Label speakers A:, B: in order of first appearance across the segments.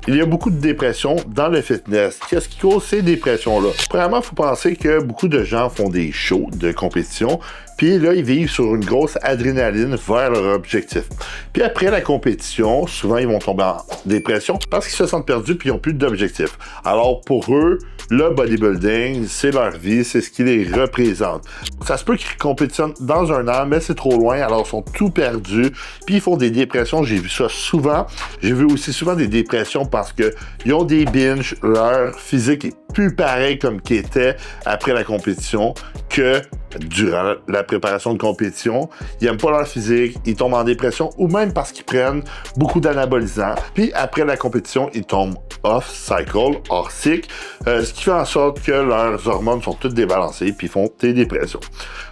A: Il y a beaucoup de dépression dans le fitness. Qu'est-ce qui cause ces dépressions-là? Premièrement, il faut penser que beaucoup de gens font des shows de compétition, puis là, ils vivent sur une grosse adrénaline vers leur objectif. Puis après la compétition, souvent, ils vont tomber en dépression parce qu'ils se sentent perdus puis ils n'ont plus d'objectif. Alors pour eux, le bodybuilding, c'est leur vie, c'est ce qui les représente. Ça se peut qu'ils compétitionnent dans un an, mais c'est trop loin, alors ils sont tout perdus, puis ils font des dépressions. J'ai vu ça souvent. J'ai vu aussi souvent des dépressions parce qu'ils ont des binges, leur physique est plus pareil comme qu'il était après la compétition que durant la préparation de compétition. Ils n'aiment pas leur physique, ils tombent en dépression ou même parce qu'ils prennent beaucoup d'anabolisants. Puis après la compétition, ils tombent off-cycle, hors cycle, ce qui fait en sorte que leurs hormones sont toutes débalancées puis font des dépressions.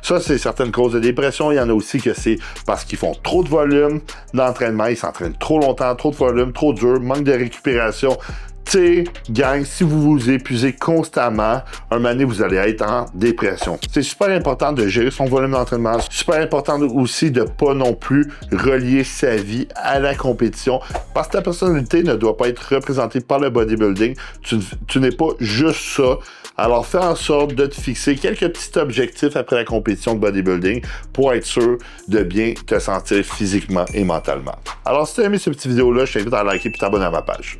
A: Ça, c'est certaines causes de dépression. Il y en a aussi que c'est parce qu'ils font trop de volume d'entraînement, ils s'entraînent trop longtemps, trop de volume, trop dur, manque de récupération. Tu sais, gang, si vous vous épuisez constamment, un moment donné, vous allez être en dépression. C'est super important de gérer son volume d'entraînement. C'est super important aussi de pas non plus relier sa vie à la compétition parce que ta personnalité ne doit pas être représentée par le bodybuilding. Tu n'es pas juste ça. Alors, fais en sorte de te fixer quelques petits objectifs après la compétition de bodybuilding pour être sûr de bien te sentir physiquement et mentalement. Alors, si tu as aimé cette petite vidéo-là, je t'invite à liker et t'abonner à ma page.